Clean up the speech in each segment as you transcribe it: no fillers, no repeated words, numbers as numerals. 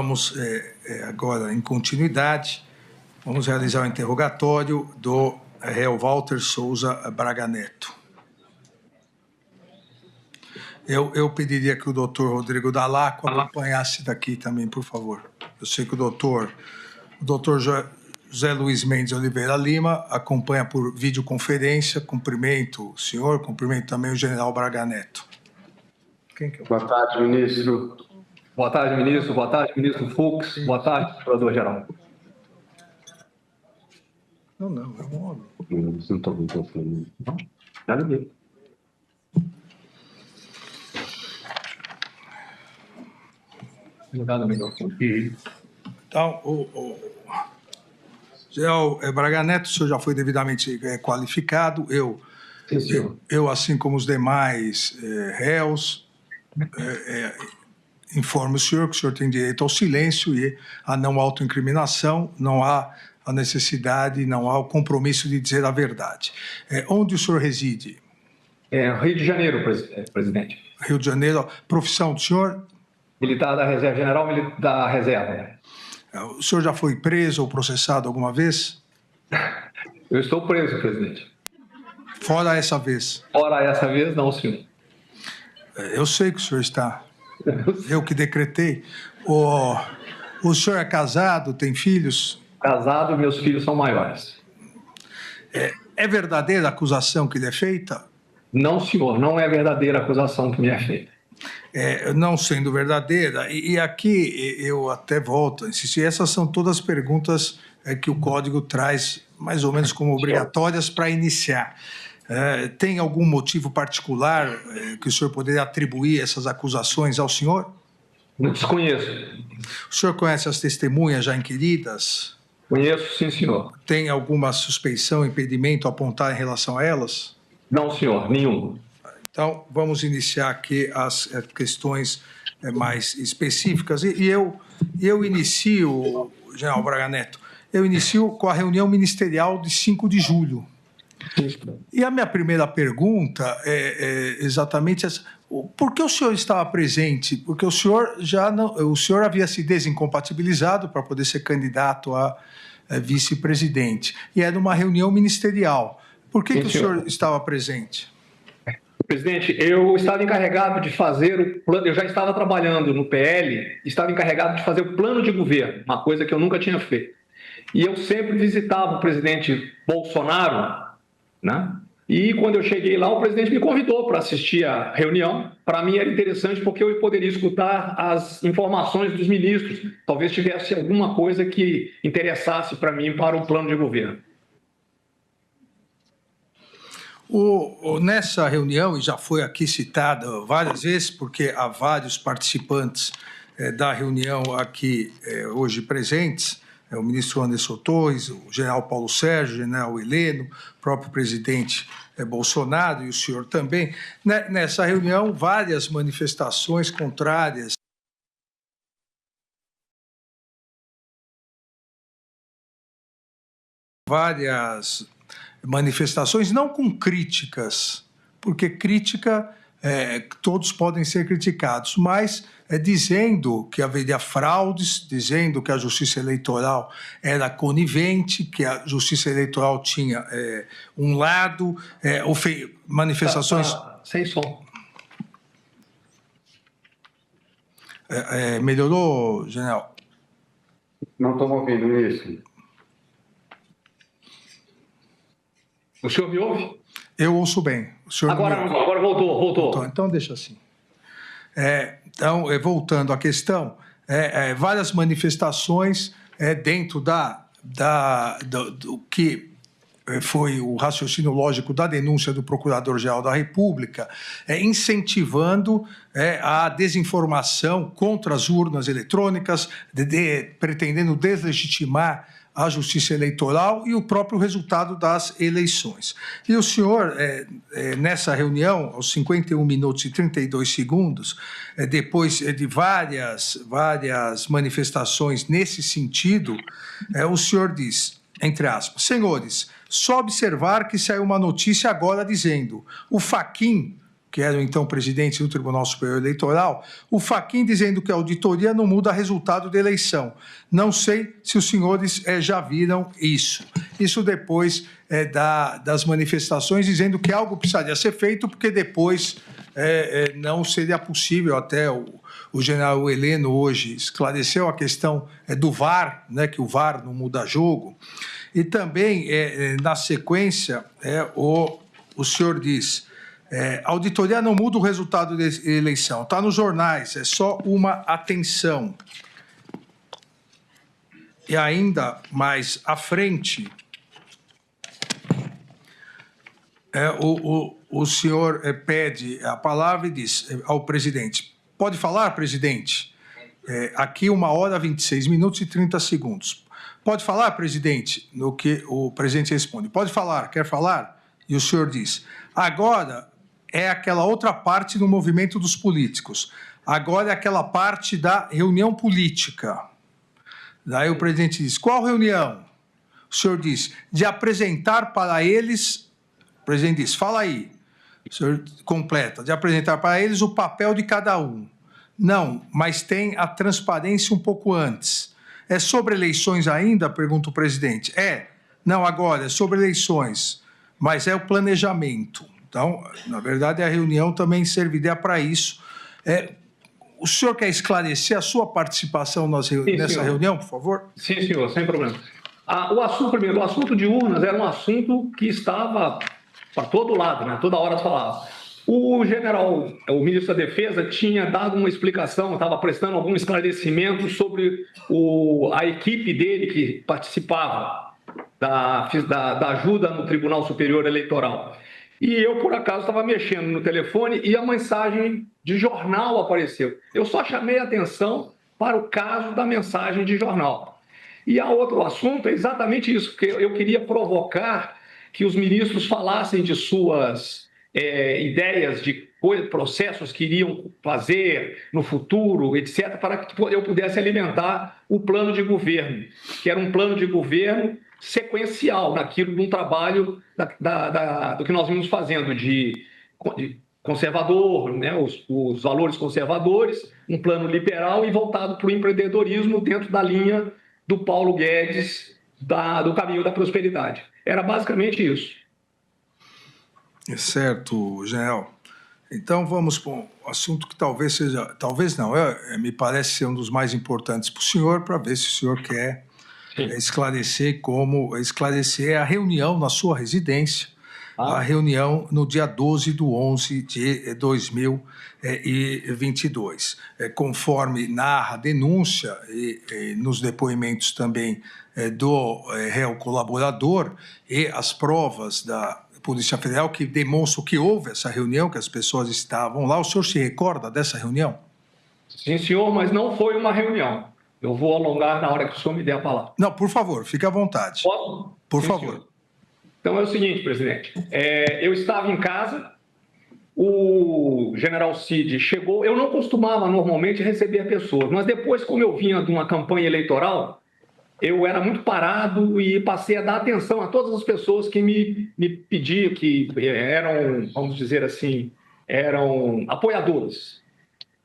Vamos agora, em continuidade, vamos realizar o interrogatório do réu Walter Souza Braga Neto. Eu pediria que o doutor Rodrigo Dalaco acompanhasse daqui também, por favor. Eu sei que o doutor José Luiz Mendes Oliveira Lima acompanha por videoconferência. Cumprimento o senhor, cumprimento também o general Braga Neto. Quem que é? Boa tarde, ministro. Boa tarde, ministro. Boa tarde, ministro Fux. Boa tarde, procurador-geral. Não, é um homem. Não estou falando. Não? Nada a ver. Então, o general Braga Neto, o senhor já foi devidamente qualificado. Eu, assim como os demais réus, informo o senhor que o senhor tem direito ao silêncio e à não autoincriminação, não há a necessidade, não há o compromisso de dizer a verdade. Onde o senhor reside? Rio de Janeiro, presidente. Rio de Janeiro. Profissão do senhor? Militar da Reserva, general da Reserva. O senhor já foi preso ou processado alguma vez? Eu estou preso, presidente. Fora essa vez? Fora essa vez, não, senhor. Eu sei que o senhor está. Eu que decretei. O senhor é casado, tem filhos? Casado, meus filhos são maiores. É verdadeira a acusação que lhe é feita? Não, senhor, não é verdadeira a acusação que me é feita. Não sendo verdadeira, e aqui eu até volto a insistir, essas são todas perguntas que o Código traz mais ou menos como obrigatórias para iniciar. Tem algum motivo particular que o senhor poderia atribuir essas acusações ao senhor? Não desconheço. O senhor conhece as testemunhas já inquiridas? Conheço, sim, senhor. Tem alguma suspeição, impedimento a apontar em relação a elas? Não, senhor, nenhum. Então, vamos iniciar aqui as questões mais específicas. E eu inicio, general Braga Neto, eu inicio com a reunião ministerial de 5 de julho. E a minha primeira pergunta é exatamente essa. Por que o senhor estava presente? Porque o senhor havia se desincompatibilizado para poder ser candidato a vice-presidente. E era uma reunião ministerial. Por que o senhor estava presente? Presidente, eu estava encarregado de fazer o plano, eu já estava trabalhando no PL, estava encarregado de fazer o plano de governo, uma coisa que eu nunca tinha feito. E eu sempre visitava o presidente Bolsonaro, né? E quando eu cheguei lá, o presidente me convidou para assistir à reunião. Para mim era interessante porque eu poderia escutar as informações dos ministros, talvez tivesse alguma coisa que interessasse para mim para um plano de governo. Nessa reunião, e já foi aqui citada várias vezes, porque há vários participantes da reunião aqui hoje presentes, o ministro Anderson Torres, o general Paulo Sérgio, o general Heleno, o próprio presidente Bolsonaro e o senhor também. Nessa reunião, várias manifestações contrárias manifestações, não com críticas, porque crítica, todos podem ser criticados, mas dizendo que haveria fraudes, dizendo que a Justiça Eleitoral era conivente, que a Justiça Eleitoral tinha um lado, manifestações... Sem som. Melhorou, general? Não estou ouvindo, ministro. O senhor me ouve? Eu ouço bem. O senhor agora voltou. Então deixa assim. Então, voltando à questão, várias manifestações dentro do que foi o raciocínio lógico da denúncia do Procurador-Geral da República, incentivando a desinformação contra as urnas eletrônicas, pretendendo deslegitimar a Justiça Eleitoral e o próprio resultado das eleições. E o senhor, nessa reunião, aos 51 minutos e 32 segundos, depois de várias manifestações nesse sentido, o senhor diz, entre aspas, senhores, só observar que saiu uma notícia agora dizendo o Fachin que era o então presidente do Tribunal Superior Eleitoral, o Fachin dizendo que a auditoria não muda resultado da eleição. Não sei se os senhores já viram isso. Isso depois das manifestações, dizendo que algo precisaria ser feito, porque depois não seria possível. Até o general Heleno hoje esclareceu a questão do VAR, né, que o VAR não muda jogo. E também, na sequência, o senhor diz... a auditoria não muda o resultado da eleição. Está nos jornais, é só uma atenção. E ainda mais à frente, o senhor pede a palavra e diz ao presidente: pode falar, presidente? Aqui 1h26 e 30 segundos. Pode falar, presidente? No que o presidente responde: pode falar, quer falar? E o senhor diz: agora é aquela outra parte do movimento dos políticos. Agora é aquela parte da reunião política. Daí o presidente diz: qual reunião? O senhor diz: de apresentar para eles... O presidente diz: fala aí. O senhor completa: de apresentar para eles o papel de cada um. Não, mas tem a transparência um pouco antes. É sobre eleições ainda? Pergunta o presidente. Não, agora é sobre eleições, mas é o planejamento. Então, na verdade, a reunião também serviria para isso. O senhor quer esclarecer a sua participação nessa reunião, por favor? Sim, senhor, sem problema. O assunto de urnas era um assunto que estava para todo lado, né? Toda hora se falava. O ministro da Defesa, tinha dado uma explicação, estava prestando algum esclarecimento sobre a equipe dele que participava da ajuda no Tribunal Superior Eleitoral. E eu, por acaso, estava mexendo no telefone e a mensagem de jornal apareceu. Eu só chamei a atenção para o caso da mensagem de jornal. E há outro assunto, é exatamente isso, porque eu queria provocar que os ministros falassem de suas ideias de processos que iriam fazer no futuro, etc., para que eu pudesse alimentar o plano de governo, que era um plano de governo sequencial naquilo de um trabalho do que nós vimos fazendo de conservador, né, os valores conservadores, um plano liberal e voltado para o empreendedorismo dentro da linha do Paulo Guedes, do caminho da prosperidade. Era basicamente isso. Certo, general. Então vamos para um assunto que talvez não, me parece ser um dos mais importantes para o senhor, para ver se o senhor quer esclarecer a reunião na sua residência, a reunião no dia 12/11 de 2022. Conforme narra a denúncia e nos depoimentos também do réu colaborador e as provas da Polícia Federal que demonstram que houve essa reunião, que as pessoas estavam lá. O senhor se recorda dessa reunião? Sim, senhor, mas não foi uma reunião. Eu vou alongar na hora que o senhor me der a palavra. Não, por favor, fique à vontade. Posso? Por Sim, favor. Senhor. Então é o seguinte, presidente. Eu estava em casa, o general Cid chegou. Eu não costumava normalmente receber pessoas, mas depois, como eu vinha de uma campanha eleitoral, eu era muito parado e passei a dar atenção a todas as pessoas que me pediam, que eram, vamos dizer assim, eram apoiadores.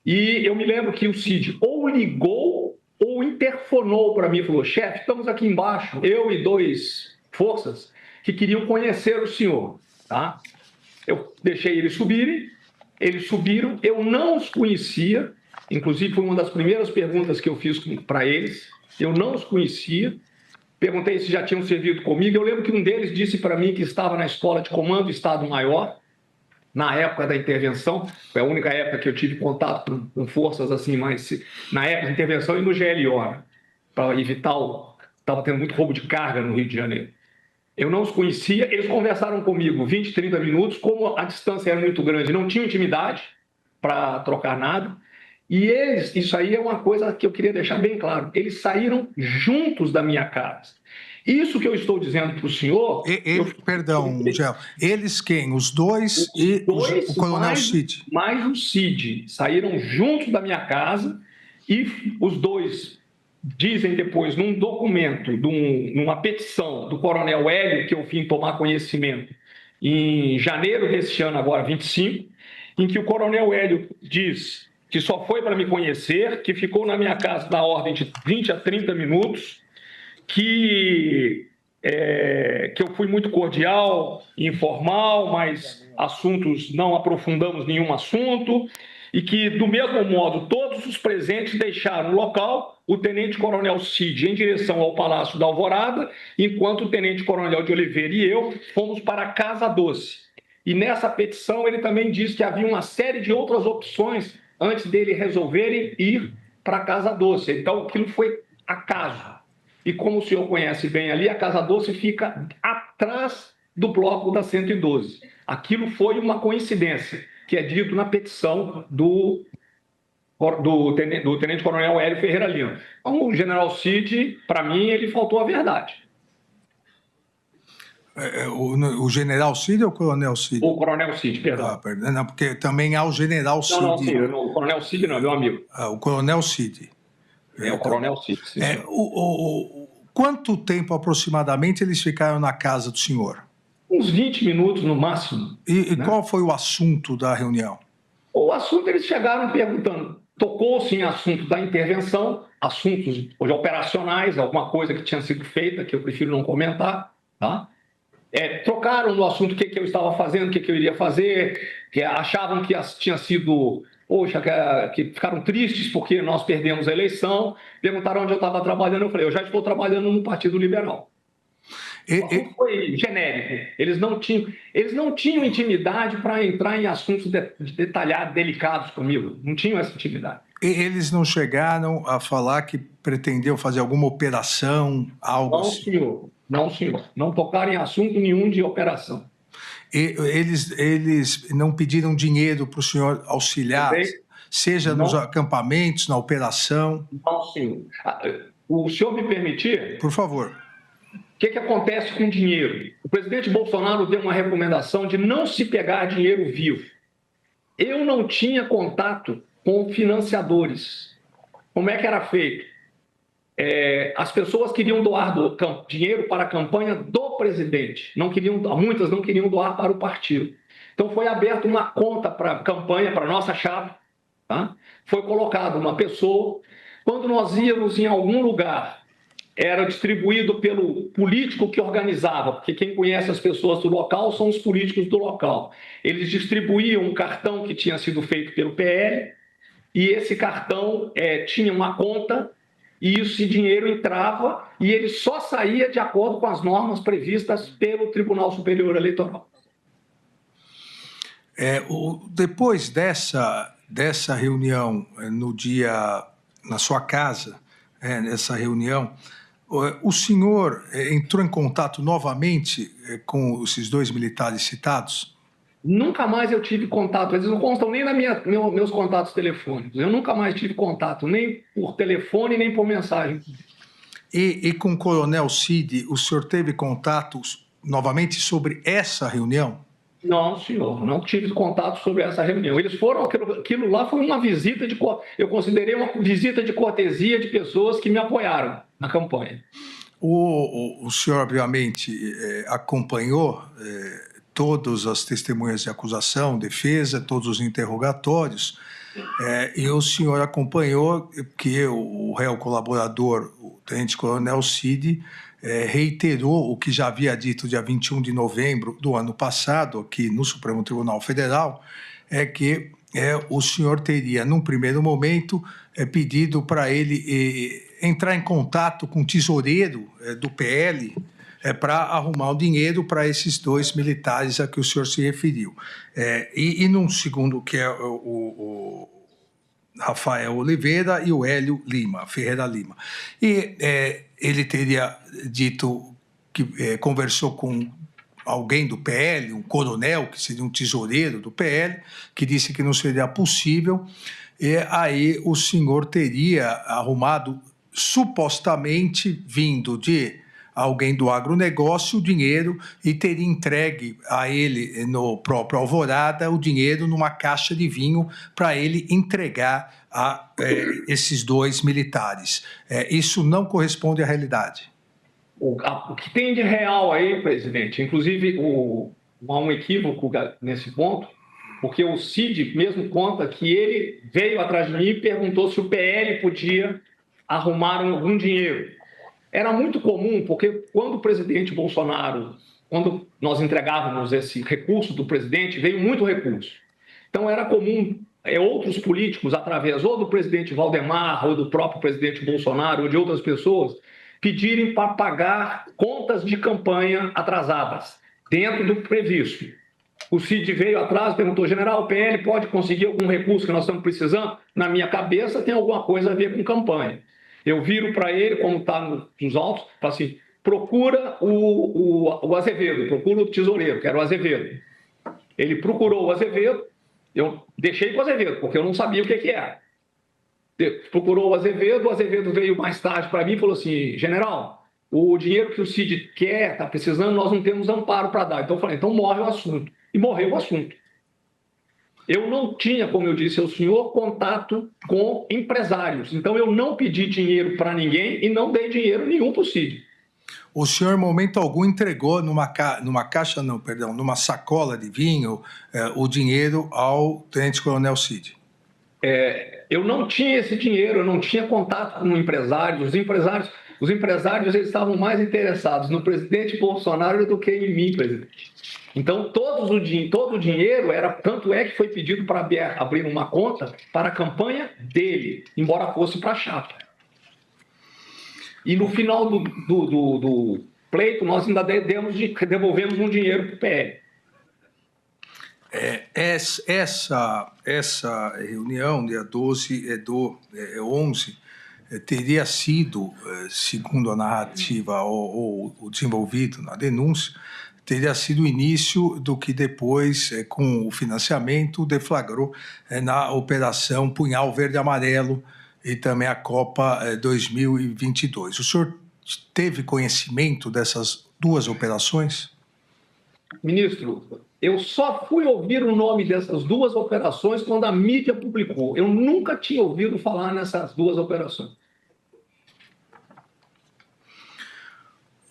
E eu me lembro que o Cid ou ligou ou interfonou para mim e falou: chefe, estamos aqui embaixo, eu e 2 forças que queriam conhecer o senhor. Tá? Eu deixei eles subirem, eles subiram, eu não os conhecia, inclusive foi uma das primeiras perguntas que eu fiz para eles. Eu não os conhecia, perguntei se já tinham servido comigo. Eu lembro que um deles disse para mim que estava na escola de comando Estado-Maior, na época da intervenção. Foi a única época que eu tive contato com forças assim, mas na época da intervenção e no GLO, né, para evitar estava tendo muito roubo de carga no Rio de Janeiro. Eu não os conhecia, eles conversaram comigo 20, 30 minutos, como a distância era muito grande, não tinha intimidade para trocar nada. E isso aí é uma coisa que eu queria deixar bem claro, eles saíram juntos da minha casa. Isso que eu estou dizendo para o senhor... Perdão, Gel, eles quem? Os dois e o coronel Cid? Mais o Cid, saíram juntos da minha casa e os dois dizem depois, num documento, numa petição do coronel Hélio, que eu vim tomar conhecimento em janeiro desse ano, agora 25, em que o coronel Hélio diz que só foi para me conhecer, que ficou na minha casa na ordem de 20 a 30 minutos, que eu fui muito cordial, informal, mas assuntos, não aprofundamos nenhum assunto, e que, do mesmo modo, todos os presentes deixaram o local, o tenente-coronel Cid em direção ao Palácio da Alvorada, enquanto o tenente-coronel de Oliveira e eu fomos para a Casa Doce. E nessa petição ele também diz que havia uma série de outras opções antes dele resolverem ir para a Casa Doce. Então, aquilo foi acaso. E como o senhor conhece bem ali, a Casa Doce fica atrás do bloco da 112. Aquilo foi uma coincidência, que é dito na petição do tenente-coronel Hélio Ferreira Lima. Então, o general Cid, para mim, ele faltou a verdade. O general Cid ou o coronel Cid? O coronel Cid, perdão. Perdão, não, porque também há o general Cid. Não, sim, o coronel Cid não, meu amigo. O coronel Cid. O coronel Cid. Sim, quanto tempo aproximadamente eles ficaram na casa do senhor? Uns 20 minutos no máximo. E qual foi o assunto da reunião? O assunto, eles chegaram perguntando, tocou-se em assunto da intervenção, assuntos operacionais, alguma coisa que tinha sido feita, que eu prefiro não comentar, tá? Trocaram no assunto o que eu estava fazendo, o que eu iria fazer, que achavam que tinha sido... Poxa, que ficaram tristes porque nós perdemos a eleição, perguntaram onde eu estava trabalhando, eu falei, eu já estou trabalhando no Partido Liberal. Foi genérico. Eles não tinham intimidade para entrar em assuntos detalhados, delicados comigo. Não tinham essa intimidade. Eles não chegaram a falar que pretendiam fazer alguma operação, algo assim? Senhor. Não, senhor. Não tocaram em assunto nenhum de operação. Eles não pediram dinheiro para o senhor auxiliar, seja nos acampamentos, na operação? Não, senhor. O senhor me permitir? Por favor. O que acontece com dinheiro? O presidente Bolsonaro deu uma recomendação de não se pegar dinheiro vivo. Eu não tinha contato com financiadores. Como é que era feito? As pessoas queriam doar dinheiro para a campanha do presidente. Muitas não queriam doar para o partido. Então foi aberta uma conta para a campanha, para a nossa chapa. Tá? Foi colocada uma pessoa. Quando nós íamos em algum lugar, era distribuído pelo político que organizava, porque quem conhece as pessoas do local são os políticos do local. Eles distribuíam um cartão que tinha sido feito pelo PL, e esse cartão tinha uma conta, e esse dinheiro entrava, e ele só saía de acordo com as normas previstas pelo Tribunal Superior Eleitoral. Depois dessa reunião, na sua casa, nessa reunião, o senhor entrou em contato novamente com esses dois militares citados? Nunca mais eu tive contato. Eles não constam nem nos meus contatos telefônicos. Eu nunca mais tive contato, nem por telefone, nem por mensagem. E com o coronel Cid, o senhor teve contatos novamente sobre essa reunião? Não, senhor. Não tive contato sobre essa reunião. Eles foram... Aquilo lá foi uma visita de... Eu considerei uma visita de cortesia de pessoas que me apoiaram na campanha. O senhor, obviamente, acompanhou todas as testemunhas de acusação, defesa, todos os interrogatórios, e o senhor acompanhou que o réu colaborador, o tenente-coronel Cid, reiterou o que já havia dito dia 21 de novembro do ano passado, aqui no Supremo Tribunal Federal, que o senhor teria, num primeiro momento, pedido para ele entrar em contato com o tesoureiro do PL para arrumar o dinheiro para esses dois militares a que o senhor se referiu. E num segundo, que é o Rafael Oliveira e o Hélio Ferreira Lima. E ele teria dito que conversou com alguém do PL, um coronel, que seria um tesoureiro do PL, que disse que não seria possível, e aí o senhor teria arrumado, supostamente vindo de alguém do agronegócio, o dinheiro, e teria entregue a ele, no próprio Alvorada, o dinheiro numa caixa de vinho para ele entregar a esses dois militares. Isso não corresponde à realidade. O que tem de real aí, presidente, inclusive há um equívoco nesse ponto, porque o Cid mesmo conta que ele veio atrás de mim e perguntou se o PL podia arrumar algum dinheiro. Era muito comum, porque quando o presidente Bolsonaro, quando nós entregávamos esse recurso do presidente, veio muito recurso. Então era comum outros políticos, através ou do presidente Valdemar, ou do próprio presidente Bolsonaro, ou de outras pessoas, pedirem para pagar contas de campanha atrasadas, dentro do previsto. O Cid veio atrás e perguntou: general, o PL pode conseguir algum recurso que nós estamos precisando? Na minha cabeça tem alguma coisa a ver com campanha. Eu viro para ele, como está nos autos, falo assim: procura o Azevedo, procura o tesoureiro, que era o Azevedo. Ele procurou o Azevedo, eu deixei com o Azevedo, porque eu não sabia o que era. Procurou o Azevedo veio mais tarde para mim e falou assim: general, o dinheiro que o Cid quer, está precisando, nós não temos amparo para dar. Então eu falei: então morre o assunto. E morreu o assunto. Eu não tinha, como eu disse ao senhor, contato com empresários. Então eu não pedi dinheiro para ninguém e não dei dinheiro nenhum para o Cid. O senhor, em momento algum, entregou numa sacola de vinho, o dinheiro ao tenente-coronel Cid? Eu não tinha esse dinheiro, eu não tinha contato com empresários. Os empresários eles estavam mais interessados no presidente Bolsonaro do que em mim, presidente. Então, todo o dinheiro era, tanto é que foi pedido para abrir uma conta para a campanha dele, embora fosse para a chapa. E no final do pleito, nós ainda devolvemos um dinheiro para o PL. Essa reunião, dia 11, teria sido, segundo a narrativa ou desenvolvido na denúncia, teria sido o início do que depois, com o financiamento, deflagrou na Operação Punhal Verde e Amarelo e também a Copa 2022. O senhor teve conhecimento dessas duas operações? Ministro, eu só fui ouvir o nome dessas duas operações quando a mídia publicou. Eu nunca tinha ouvido falar nessas duas operações.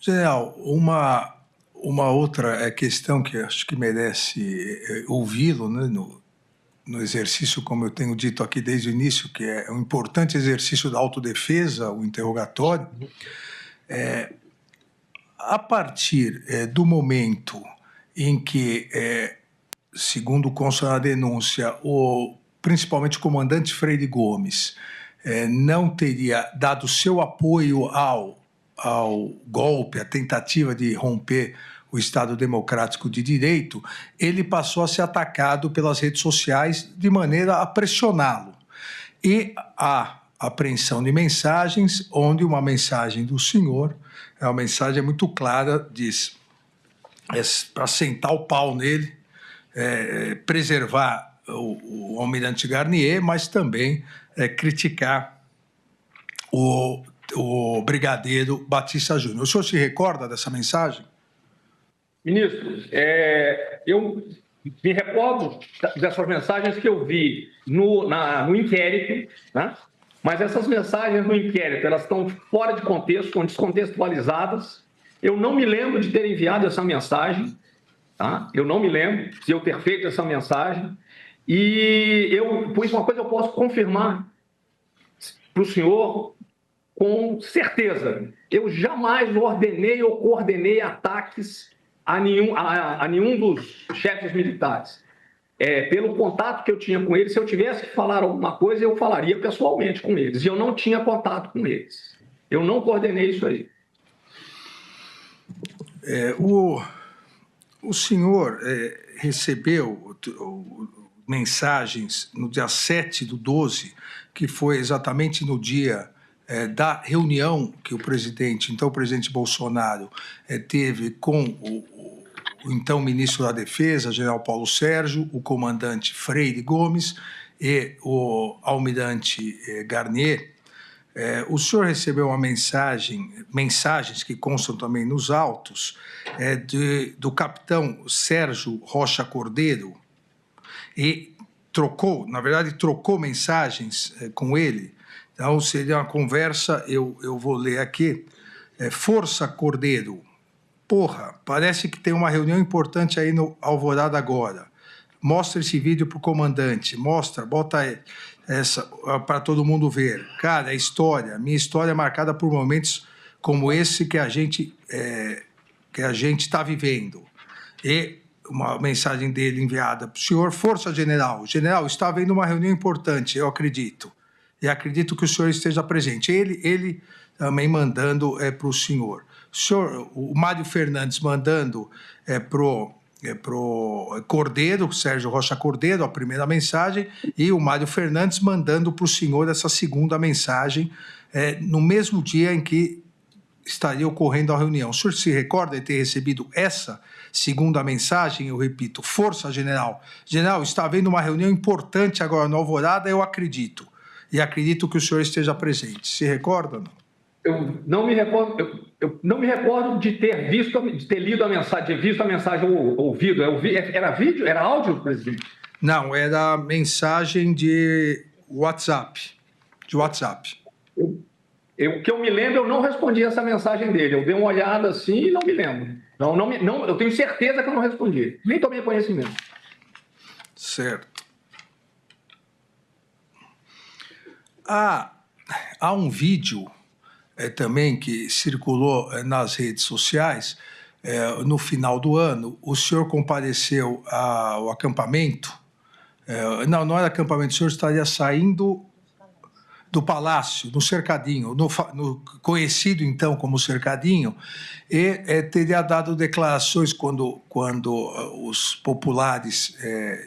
General, uma outra questão que acho que merece ouvi-lo, né, no exercício, como eu tenho dito aqui desde o início, que é um importante exercício da autodefesa, o interrogatório, a partir do momento em que, segundo consta na denúncia, principalmente o comandante Freire Gomes não teria dado seu apoio ao golpe, à tentativa de romper o Estado Democrático de Direito, ele passou a ser atacado pelas redes sociais de maneira a pressioná-lo. E a apreensão de mensagens, onde uma mensagem do senhor, uma mensagem muito clara, diz: para sentar o pau nele, preservar o almirante Garnier, mas também criticar o brigadeiro Batista Júnior. O senhor se recorda dessa mensagem? Ministro, eu me recordo dessas mensagens que eu vi no inquérito, né? Mas essas mensagens no inquérito, elas estão fora de contexto, estão descontextualizadas. Eu não me lembro de ter enviado essa mensagem, tá? Eu não me lembro de eu ter feito essa mensagem. E por isso, uma coisa eu posso confirmar para o senhor com certeza: eu jamais ordenei ou coordenei ataques a nenhum dos chefes militares. Pelo contato que eu tinha com eles, se eu tivesse que falar alguma coisa, eu falaria pessoalmente com eles. E eu não tinha contato com eles. Eu não coordenei isso aí. O senhor recebeu mensagens no dia 7/12, que foi exatamente no dia da reunião que o presidente Bolsonaro teve com o então ministro da Defesa, general Paulo Sérgio, o comandante Freire Gomes e o almirante Garnier. O senhor recebeu mensagens que constam também nos autos, do capitão Sérgio Rocha Cordeiro, e trocou mensagens com ele. Então, seria uma conversa, eu vou ler aqui. Força, Cordeiro. Porra, parece que tem uma reunião importante aí no Alvorada agora. mostra esse vídeo para o comandante, bota essa para todo mundo ver. Cara, é história, minha história é marcada por momentos como esse que a gente está vivendo. E uma mensagem dele enviada para o senhor: Força General. General, está havendo uma reunião importante, eu acredito. E acredito que o senhor esteja presente. Ele também mandando para o senhor. O Mário Fernandes mandando pro Cordeiro, Sérgio Rocha Cordeiro, a primeira mensagem, e o Mário Fernandes mandando para o senhor essa segunda mensagem, no mesmo dia em que estaria ocorrendo a reunião. O senhor se recorda de ter recebido essa segunda mensagem? Eu repito: Força General. General, está havendo uma reunião importante agora no Alvorada, eu acredito. E acredito que o senhor esteja presente. Se recorda, não? Eu não me recordo, eu não me recordo de ter visto, de ter lido a mensagem, de ter visto a mensagem ou ouvido. Era vídeo? Era áudio, presidente? Não, era mensagem de WhatsApp. De WhatsApp. O que eu me lembro, eu não respondi essa mensagem dele. Eu dei uma olhada assim e não me lembro. Não, eu tenho certeza que eu não respondi. Nem tomei conhecimento. Certo. Há um vídeo também que circulou nas redes sociais. No final do ano, o senhor compareceu ao acampamento. Não era acampamento, o senhor estaria saindo do palácio, no cercadinho, no conhecido então como cercadinho, e teria dado declarações quando os populares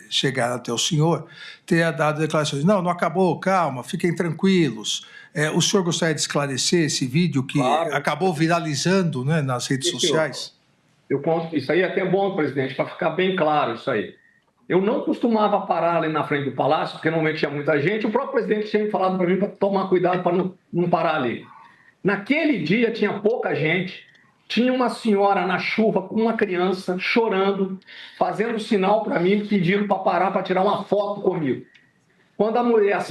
chegaram até o senhor, teria dado declarações: não acabou, calma, fiquem tranquilos. O senhor gostaria de esclarecer esse vídeo que acabou viralizando, né, nas redes sociais? Isso aí é até bom, presidente, para ficar bem claro isso aí. Eu não costumava parar ali na frente do palácio, porque normalmente tinha muita gente. O próprio presidente tinha falado para mim para tomar cuidado para não parar ali. Naquele dia tinha pouca gente. Tinha uma senhora na chuva com uma criança chorando, fazendo sinal para mim, pedindo para parar para tirar uma foto comigo. Quando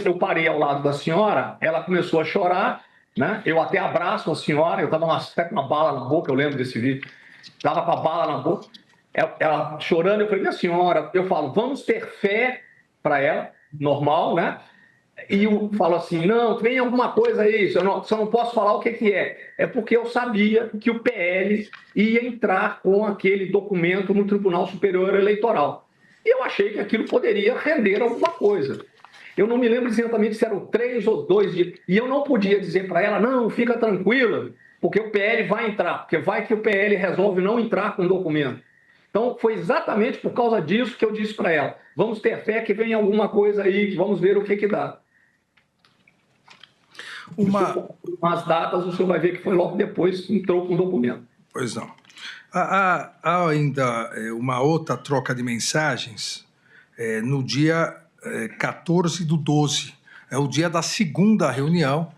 eu parei ao lado da senhora, ela começou a chorar, né? Eu até abraço a senhora, eu estava até com uma bala na boca, eu lembro desse vídeo. Estava com a bala na boca. Ela chorando, eu falei: minha senhora, eu falo, vamos ter fé para ela, normal, né? E eu falo assim: não, tem alguma coisa aí, só não posso falar o que é. É porque eu sabia que o PL ia entrar com aquele documento no Tribunal Superior Eleitoral. E eu achei que aquilo poderia render alguma coisa. Eu não me lembro exatamente se eram 3 ou 2 dias. E eu não podia dizer para ela: não, fica tranquila, porque o PL vai entrar, porque vai que o PL resolve não entrar com o documento. Então, foi exatamente por causa disso que eu disse para ela: vamos ter fé que vem alguma coisa aí, que vamos ver o que dá. As datas, o senhor vai ver que foi logo depois que entrou com o documento. Pois não. Há ainda uma outra troca de mensagens no dia 14/12. É o dia da segunda reunião,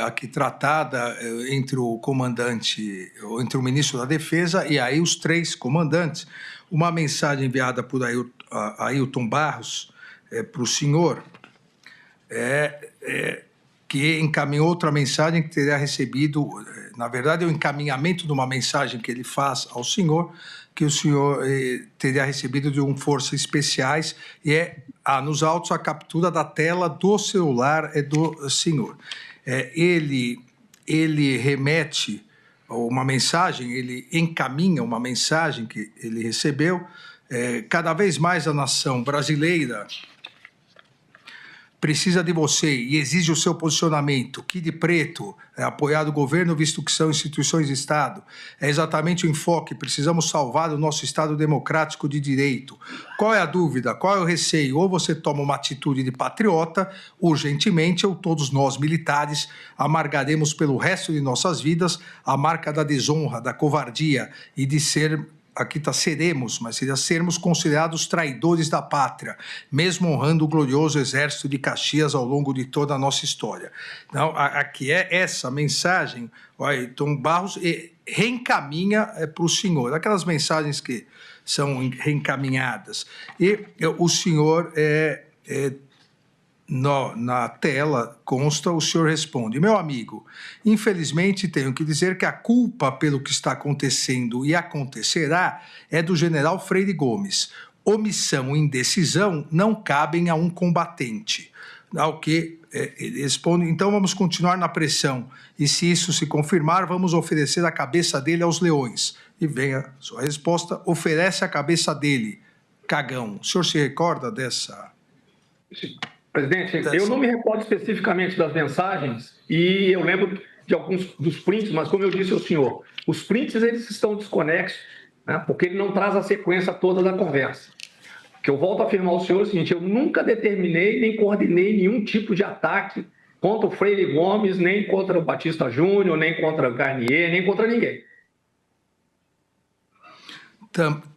aqui tratada entre o comandante, entre o ministro da Defesa e aí os 3 comandantes. Uma mensagem enviada por Ailton Barros para o senhor, que encaminhou outra mensagem que teria recebido, na verdade, é o encaminhamento de uma mensagem que ele faz ao senhor, que o senhor teria recebido de Forças Especiais, e nos autos a captura da tela do celular do senhor. Ele remete uma mensagem, ele encaminha uma mensagem que ele recebeu. Cada vez mais a nação brasileira precisa de você e exige o seu posicionamento. Que de preto é apoiar o governo, visto que são instituições de Estado. É exatamente o enfoque. Precisamos salvar o nosso Estado democrático de direito. Qual é a dúvida? Qual é o receio? Ou você toma uma atitude de patriota, urgentemente, ou todos nós, militares, amargaremos pelo resto de nossas vidas a marca da desonra, da covardia e de ser... Aqui está seremos, mas seria sermos considerados traidores da pátria, mesmo honrando o glorioso exército de Caxias ao longo de toda a nossa história. Então, aqui é essa mensagem, Ailton Barros reencaminha para o senhor, aquelas mensagens que são reencaminhadas. E o senhor, na tela consta, o senhor responde: meu amigo, infelizmente tenho que dizer que a culpa pelo que está acontecendo e acontecerá é do general Freire Gomes. omissão e indecisão não cabem a um combatente. Ao que ele responde, então vamos continuar na pressão, e se isso se confirmar, vamos oferecer a cabeça dele aos leões. E vem a sua resposta, oferece a cabeça dele, cagão. O senhor se recorda dessa... Presidente, eu não me recordo especificamente das mensagens e eu lembro de alguns dos prints, mas como eu disse ao senhor, os prints eles estão desconexos, né, porque ele não traz a sequência toda da conversa. O que eu volto a afirmar ao senhor é o seguinte, eu nunca determinei nem coordenei nenhum tipo de ataque contra o Freire Gomes, nem contra o Batista Júnior, nem contra o Garnier, nem contra ninguém.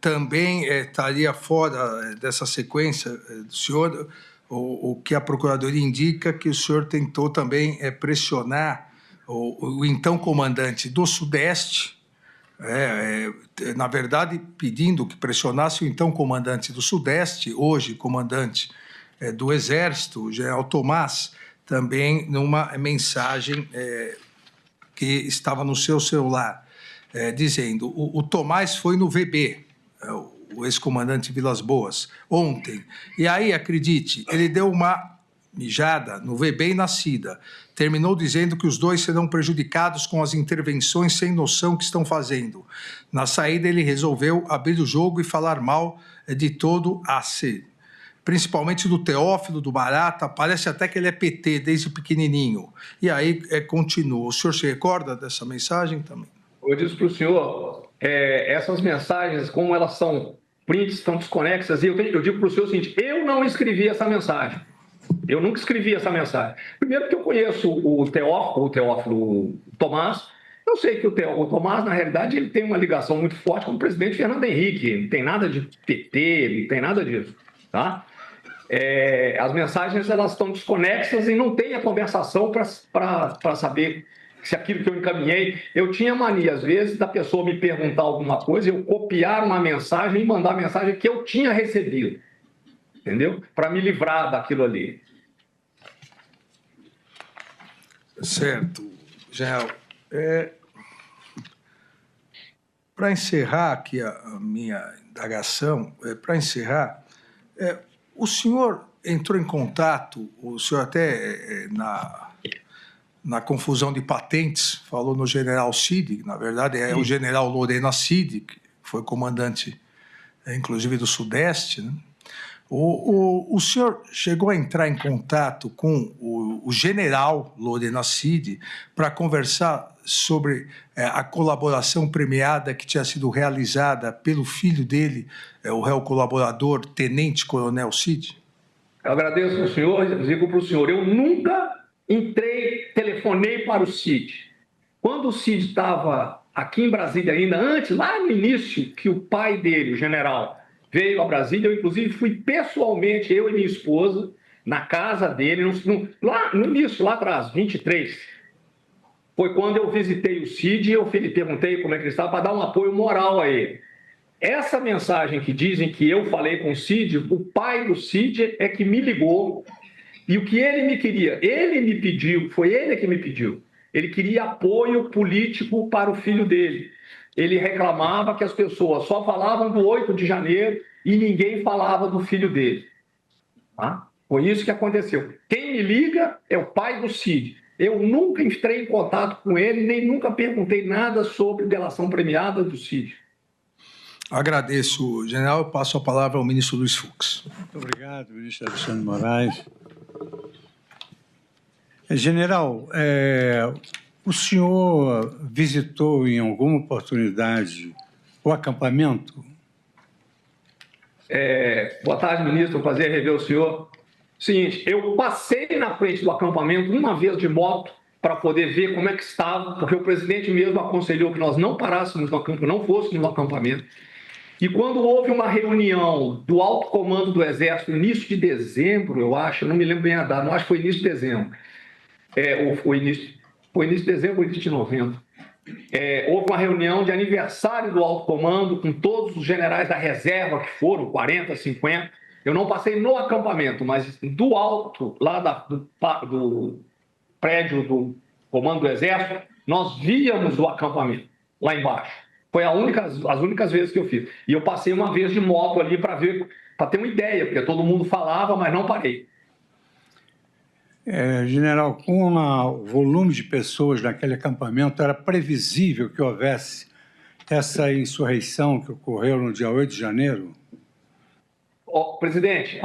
Também estaria fora dessa sequência do senhor o que a Procuradoria indica que o senhor tentou também pressionar o então comandante do Sudeste, na verdade pedindo que pressionasse o então comandante do Sudeste, hoje comandante do Exército, o general Tomás, também numa mensagem que estava no seu celular, dizendo, o Tomás foi no VB, o ex-comandante Vilas Boas, ontem. E aí, acredite, ele deu uma mijada no VB e na CIDA. Terminou dizendo que os dois serão prejudicados com as intervenções sem noção que estão fazendo. Na saída, ele resolveu abrir o jogo e falar mal de todo AC, principalmente do Teófilo, do Barata. Parece até que ele é PT desde pequenininho. E aí, continua. O senhor se recorda dessa mensagem também? Eu disse para o senhor, essas mensagens, como elas são prints, estão desconexas, e eu digo para o senhor o seguinte, eu não escrevi essa mensagem. Eu nunca escrevi essa mensagem. Primeiro porque eu conheço o Teófilo Tomás, eu sei que o Tomás, na realidade, ele tem uma ligação muito forte com o presidente Fernando Henrique, não tem nada de PT, não tem nada disso, tá? As mensagens, elas estão desconexas e não tem a conversação para saber se aquilo que eu encaminhei, eu tinha mania, às vezes, da pessoa me perguntar alguma coisa, eu copiar uma mensagem e mandar a mensagem que eu tinha recebido, entendeu? Para me livrar daquilo ali. Certo, General. Para encerrar aqui a minha indagação, o senhor entrou em contato, o senhor até na confusão de patentes, falou no general Cid, que na verdade é o general Lorena Cid, que foi comandante, inclusive, do Sudeste, né? O senhor chegou a entrar em contato com o general Lorena Cid para conversar sobre a colaboração premiada que tinha sido realizada pelo filho dele, o réu colaborador, Tenente Coronel Cid? Eu agradeço ao senhor, digo para o senhor, eu nunca telefonei para o Cid. Quando o Cid estava aqui em Brasília ainda, antes, lá no início, que o pai dele, o general, veio a Brasília, eu inclusive fui pessoalmente, eu e minha esposa, na casa dele, lá no início, lá atrás, 23. Foi quando eu visitei o Cid e eu perguntei como é que ele estava, para dar um apoio moral a ele. Essa mensagem que dizem que eu falei com o Cid, o pai do Cid é que me ligou. E o que ele me queria? Ele me pediu, foi ele que me pediu. Ele queria apoio político para o filho dele. Ele reclamava que as pessoas só falavam do 8 de janeiro e ninguém falava do filho dele. Tá? Foi isso que aconteceu. Quem me liga é o pai do Cid. Eu nunca entrei em contato com ele, nem nunca perguntei nada sobre delação premiada do Cid. Agradeço, general. Eu passo a palavra ao ministro Luiz Fux. Muito obrigado, ministro Alexandre Moraes. General, o senhor visitou em alguma oportunidade o acampamento? Boa tarde, ministro. É um prazer rever o senhor. Seguinte, eu passei na frente do acampamento uma vez de moto para poder ver como é que estava, porque o presidente mesmo aconselhou que nós não parássemos no acampamento, não fôssemos no acampamento. E quando houve uma reunião do alto comando do Exército, início de dezembro, eu acho, eu não me lembro bem a data, não acho que foi início de dezembro. Foi início de dezembro ou início de novembro. Houve uma reunião de aniversário do alto comando com todos os generais da reserva que foram, 40, 50. Eu não passei no acampamento, mas do alto, lá do prédio do comando do Exército, nós víamos o acampamento, lá embaixo. Foi as únicas vezes que eu fiz. E eu passei uma vez de moto ali para ver, para ter uma ideia, porque todo mundo falava, mas não parei. General, com o volume de pessoas naquele acampamento, era previsível que houvesse essa insurreição que ocorreu no dia 8 de janeiro? Presidente,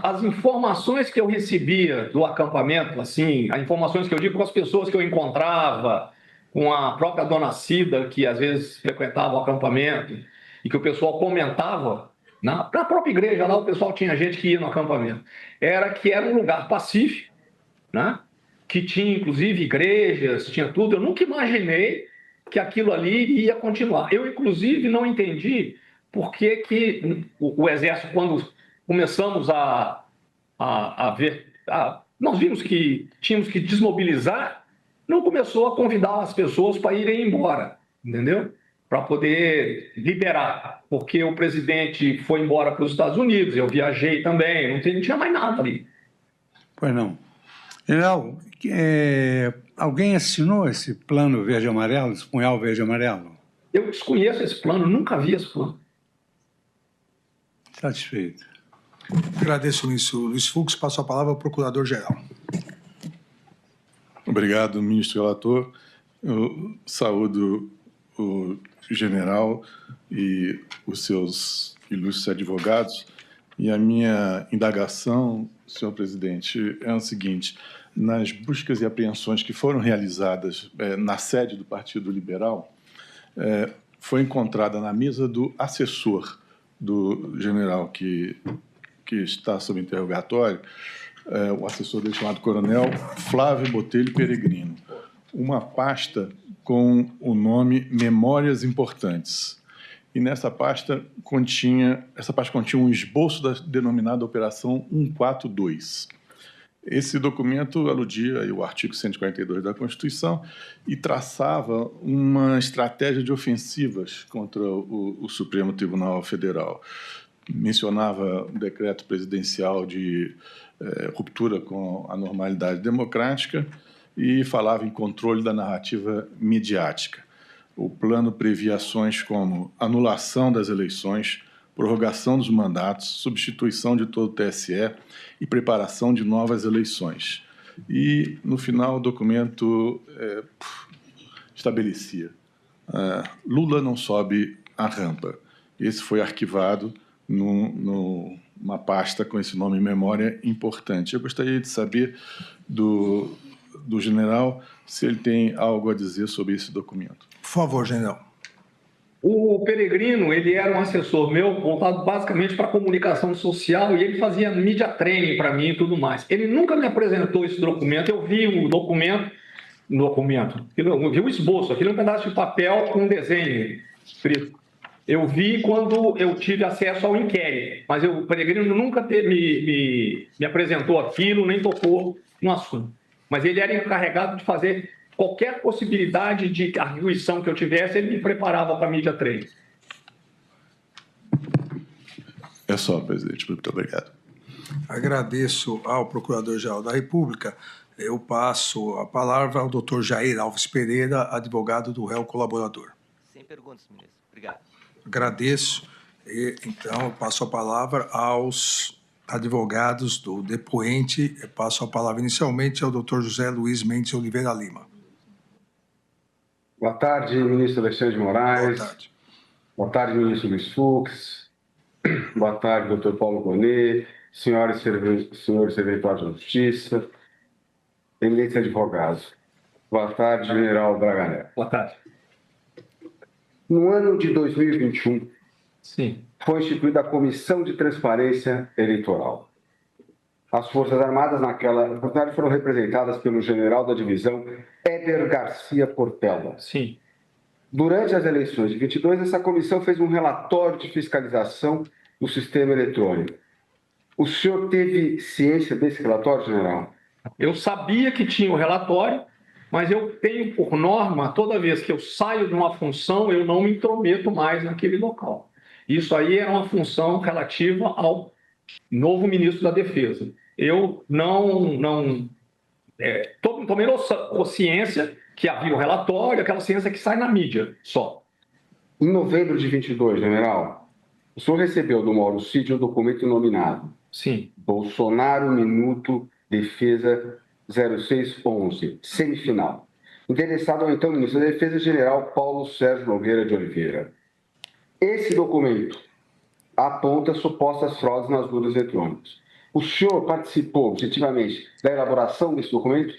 as informações que eu recebia do acampamento, assim, as informações que eu digo com as pessoas que eu encontrava, com a própria dona Cida, que às vezes frequentava o acampamento, e que o pessoal comentava, na própria igreja lá, o pessoal tinha gente que ia no acampamento, era que era um lugar pacífico, né? Que tinha inclusive igrejas, tinha tudo. Eu nunca imaginei que aquilo ali ia continuar. Eu, inclusive, não entendi por que o Exército, quando começamos a ver, nós vimos que tínhamos que desmobilizar, não começou a convidar as pessoas para irem embora, entendeu? Para poder liberar, porque o presidente foi embora para os Estados Unidos, eu viajei também, não tinha mais nada ali. Pois não. General, alguém assinou esse plano verde-amarelo, esse punhal verde-amarelo? Eu desconheço esse plano, nunca vi esse plano. Satisfeito. Agradeço, ministro Luiz Fux. Passo a palavra ao procurador-geral. Obrigado, ministro relator. Eu saúdo o general e os seus ilustres advogados. E a minha indagação, senhor presidente, é o seguinte: nas buscas e apreensões que foram realizadas na sede do Partido Liberal, foi encontrada na mesa do assessor do general que está sob interrogatório, o assessor dele chamado Coronel Flávio Botelho Peregrino, uma pasta com o nome Memórias Importantes. E nessa pasta continha um esboço da denominada Operação 142. Esse documento aludia ao artigo 142 da Constituição e traçava uma estratégia de ofensivas contra o Supremo Tribunal Federal. Mencionava um decreto presidencial de ruptura com a normalidade democrática e falava em controle da narrativa midiática. O plano previa ações como anulação das eleições, prorrogação dos mandatos, substituição de todo o TSE e preparação de novas eleições. E, no final, o documento estabelecia: Lula não sobe a rampa. Esse foi arquivado numa pasta com esse nome Memória Importante. Eu gostaria de saber do general se ele tem algo a dizer sobre esse documento. Por favor, general. O Peregrino, ele era um assessor meu voltado basicamente para a comunicação social e ele fazia media training para mim e tudo mais. Ele nunca me apresentou esse documento. Eu vi o documento, eu vi o esboço, aquele é um pedaço de papel com um desenho escrito. Eu vi quando eu tive acesso ao inquérito, mas o Peregrino nunca me apresentou aquilo, nem tocou no assunto. Mas ele era encarregado de fazer qualquer possibilidade de arguição que eu tivesse, ele me preparava para a mídia training. É só, presidente. Muito obrigado. Agradeço ao Procurador-Geral da República. Eu passo a palavra ao doutor Jair Alves Pereira, advogado do réu colaborador. Sem perguntas, ministro. Obrigado. Agradeço. Então, eu passo a palavra aos advogados do depoente. Eu passo a palavra inicialmente ao doutor José Luiz Mendes Oliveira Lima. Boa tarde, ministro Alexandre de Moraes. Boa tarde. Boa tarde, ministro Luiz Fux. Boa tarde, doutor Paulo Gonet, senhores servidores da Justiça, eminentes advogados. Boa tarde, general Braga Neto. Boa tarde. No ano de 2021, Sim. foi instituída a Comissão de Transparência Eleitoral. As Forças Armadas naquela oportunidade foram representadas pelo general da divisão Éder Garcia Portela. Sim. Durante as eleições de 22, essa comissão fez um relatório de fiscalização do sistema eletrônico. O senhor teve ciência desse relatório, general? Eu sabia que tinha o relatório, mas eu tenho por norma, toda vez que eu saio de uma função, eu não me intrometo mais naquele local. Isso aí era uma função relativa ao novo ministro da Defesa. Eu tomei ciência que havia o relatório, aquela ciência que sai na mídia só. Em novembro de 22, general, o senhor recebeu do Mauro Cid um documento nominado Sim. Bolsonaro Minuto Defesa 0611, semifinal. Interessado ao então ministro da Defesa, general Paulo Sérgio Nogueira de Oliveira. Esse documento aponta supostas fraudes nas urnas eletrônicas. O senhor participou objetivamente da elaboração desse documento?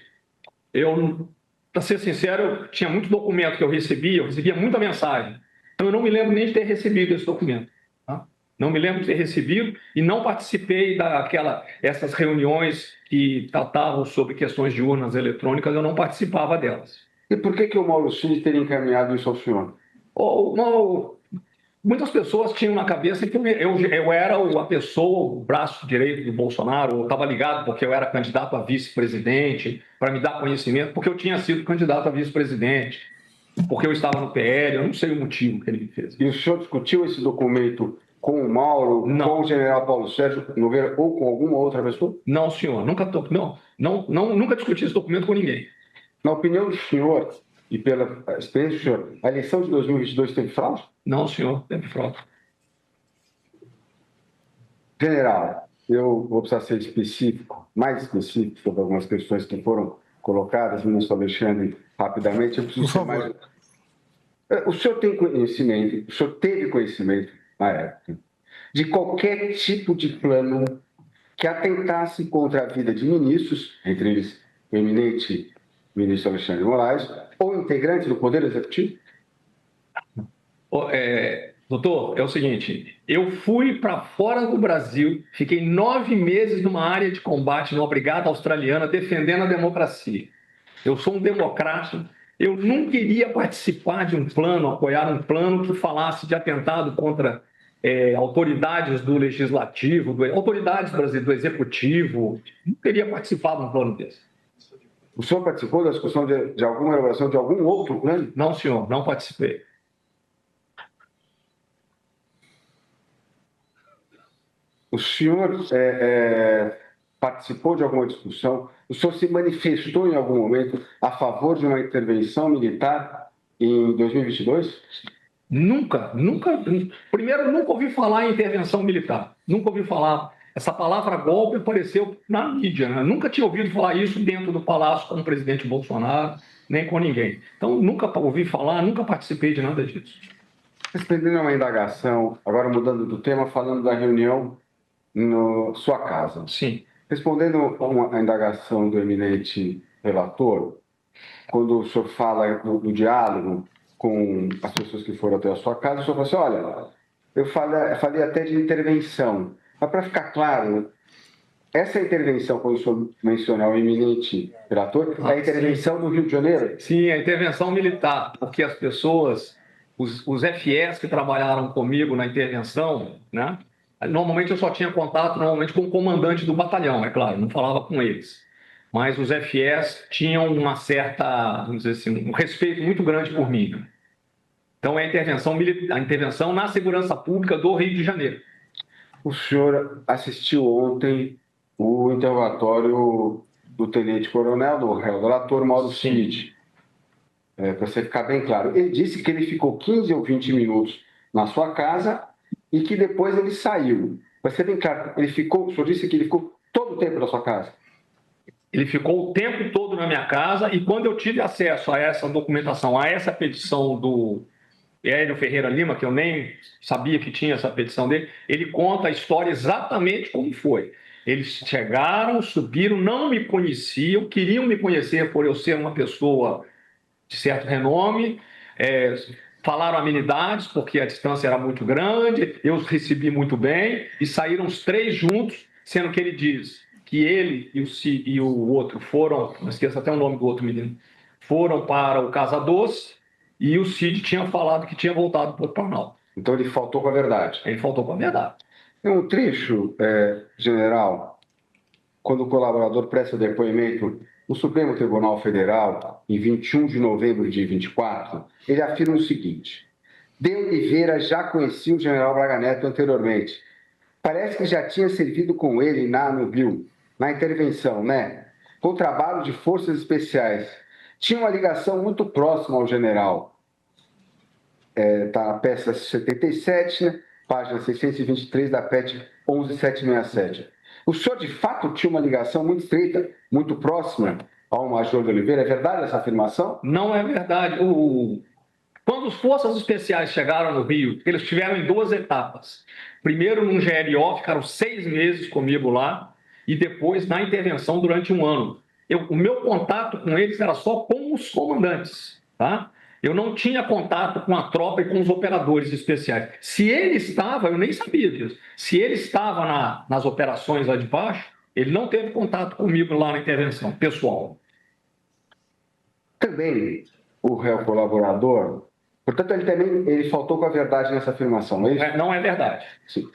Eu, para ser sincero, eu tinha muito documento que eu recebia muita mensagem. Então, eu não me lembro nem de ter recebido esse documento. Tá? Não me lembro de ter recebido e não participei essas reuniões que tratavam sobre questões de urnas eletrônicas, eu não participava delas. E por que o Mauro Cid teria encaminhado isso ao senhor? Muitas pessoas tinham na cabeça que eu era a pessoa, o braço direito do Bolsonaro, eu estava ligado porque eu era candidato a vice-presidente, para me dar conhecimento, porque eu tinha sido candidato a vice-presidente, porque eu estava no PL, eu não sei o motivo que ele me fez. E o senhor discutiu esse documento com o Mauro, Não. com o general Paulo Sérgio Nogueira ou com alguma outra pessoa? Não, senhor, nunca discuti esse documento com ninguém. Na opinião do senhor e pela experiência do senhor, a eleição de 2022 teve fraude? Não, senhor, teve fraude. General, eu vou precisar ser específico, mais específico sobre algumas questões que foram colocadas, ministro Alexandre, rapidamente. Eu preciso ser mais... O senhor tem conhecimento, o senhor teve conhecimento, na época, de qualquer tipo de plano que atentasse contra a vida de ministros, entre eles o eminente ministro Alexandre de Moraes, ou integrantes do Poder Executivo? Doutor, é o seguinte, eu fui para fora do Brasil, fiquei 9 meses numa área de combate numa brigada australiana defendendo a democracia. Eu sou um democrata, eu não queria participar de um plano, apoiar um plano que falasse de atentado contra autoridades do legislativo, autoridades brasileiras, do executivo, não queria participar de um plano desse. O senhor participou da discussão de alguma elaboração de algum outro plano? Não, senhor, não participei. O senhor participou de alguma discussão? O senhor se manifestou em algum momento a favor de uma intervenção militar em 2022? Nunca. Primeiro, nunca ouvi falar em intervenção militar. Nunca ouvi falar. Essa palavra golpe apareceu na mídia, né? Nunca tinha ouvido falar isso dentro do palácio com o presidente Bolsonaro, nem com ninguém. Então, nunca ouvi falar, nunca participei de nada disso. Respondendo a uma indagação, agora mudando do tema, falando da reunião na sua casa. Sim. Respondendo a uma indagação do eminente relator, quando o senhor fala do diálogo com as pessoas que foram até a sua casa, o senhor fala assim, olha, eu falei até de intervenção. Mas para ficar claro, essa intervenção, quando o senhor menciona o eminente relator, é a intervenção no Rio de Janeiro? Sim, a intervenção militar, porque as pessoas, os FS que trabalharam comigo na intervenção, né? Normalmente eu só tinha contato com o comandante do batalhão, é claro, não falava com eles. Mas os FS tinham uma certa, vamos dizer assim, um respeito muito grande por mim. Né? Então é a intervenção na segurança pública do Rio de Janeiro. O senhor assistiu ontem o interrogatório do tenente-coronel, do relator Mauro Cid. Para você ficar bem claro. Ele disse que ele ficou 15 ou 20 minutos na sua casa e que depois ele saiu. Para ser bem claro, o senhor disse que ele ficou todo o tempo na sua casa? Ele ficou o tempo todo na minha casa e quando eu tive acesso a essa documentação, a essa petição do Hélio Ferreira Lima, que eu nem sabia que tinha essa petição dele, ele conta a história exatamente como foi. Eles chegaram, subiram, não me conheciam, queriam me conhecer por eu ser uma pessoa de certo renome, falaram amenidades, porque a distância era muito grande, eu os recebi muito bem, e saíram os 3 juntos, sendo que ele diz que ele e o outro foram, não esqueça até o nome do outro menino, foram para o Casa Doce, e o Cid tinha falado que tinha voltado para o Planalto. Então ele faltou com a verdade. Ele faltou com a verdade. Tem um trecho, general, quando o colaborador presta depoimento no Supremo Tribunal Federal, em 21 de novembro de 24, ele afirma o seguinte: De Oliveira já conhecia o general Braga Neto anteriormente. Parece que já tinha servido com ele no Rio, na intervenção, né? Com trabalho de forças especiais. Tinha uma ligação muito próxima ao general. está na peça 77, né? Página 623 da PET 11767. O senhor, de fato, tinha uma ligação muito estreita, muito próxima ao Major de Oliveira? É verdade essa afirmação? Não é verdade. Quando as forças especiais chegaram no Rio, eles estiveram em 2 etapas. Primeiro, num GLO, ficaram 6 meses comigo lá, e depois na intervenção durante 1 ano. O meu contato com eles era só com os comandantes, tá? Eu não tinha contato com a tropa e com os operadores especiais. Se ele estava, eu nem sabia disso. Se ele estava nas operações lá de baixo, ele não teve contato comigo lá na intervenção, pessoal. Também o réu colaborador, portanto, ele faltou com a verdade nessa afirmação, não é isso? Não é verdade. Sim.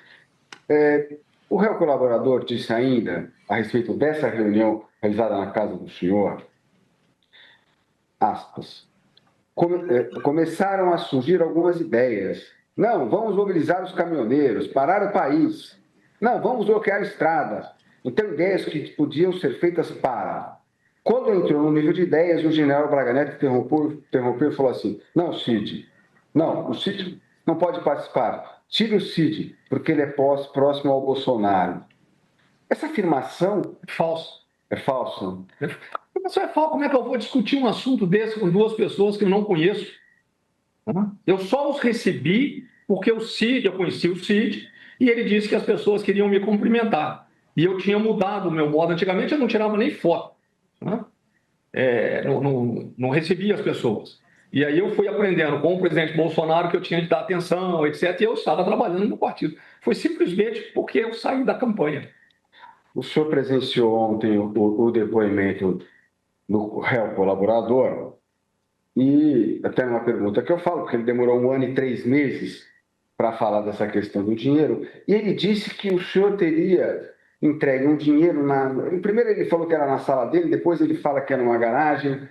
O réu colaborador disse ainda, a respeito dessa reunião realizada na casa do senhor, aspas, começaram a surgir algumas ideias. Não, vamos mobilizar os caminhoneiros, parar o país. Não, vamos bloquear estradas. Então, ideias que podiam ser feitas para... Quando entrou no nível de ideias, o general Braga Neto interrompeu e falou assim, não, Cid, não, o Cid não pode participar. Tire o Cid, porque ele é próximo ao Bolsonaro. Essa afirmação... Falso. É falsa? Isso é falso. Como é que eu vou discutir um assunto desse com 2 pessoas que eu não conheço? Eu só os recebi porque o Cid, eu conheci o Cid, e ele disse que as pessoas queriam me cumprimentar. E eu tinha mudado o meu modo. Antigamente eu não tirava nem foto. Não recebia as pessoas. E aí eu fui aprendendo com o presidente Bolsonaro que eu tinha de dar atenção, etc. E eu estava trabalhando no partido. Foi simplesmente porque eu saí da campanha. O senhor presenciou ontem o depoimento do réu colaborador e até uma pergunta que eu falo, porque ele demorou 1 ano e 3 meses para falar dessa questão do dinheiro, e ele disse que o senhor teria entregue um dinheiro primeiro ele falou que era na sala dele, depois ele fala que era numa garagem.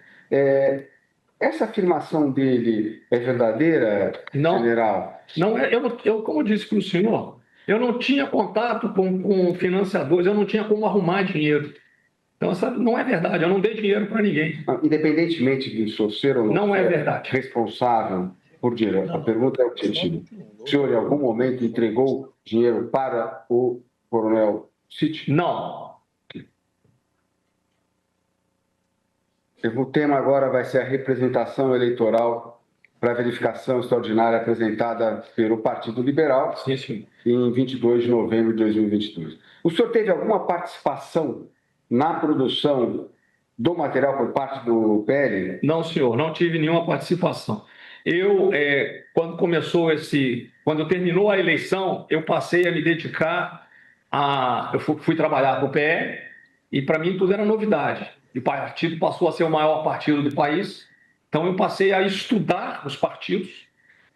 Essa afirmação dele é verdadeira, Não, general? Não, como eu disse para o senhor, eu não tinha contato com financiadores, eu não tinha como arrumar dinheiro. Então, essa não é verdade, eu não dei dinheiro para ninguém. Independentemente de o ser ou não é verdade. responsável por dinheiro, a pergunta é objetiva. O senhor, em algum momento, entregou dinheiro para o coronel Cid? Não. O tema agora vai ser a representação eleitoral para verificação extraordinária apresentada pelo Partido Liberal em 22 de novembro de 2022. O senhor teve alguma participação na produção do material por parte do PL? Não, senhor, não tive nenhuma participação. Quando terminou a eleição, eu passei a me dedicar eu fui trabalhar para o PL e para mim tudo era novidade. O partido passou a ser o maior partido do país, então eu passei a estudar os partidos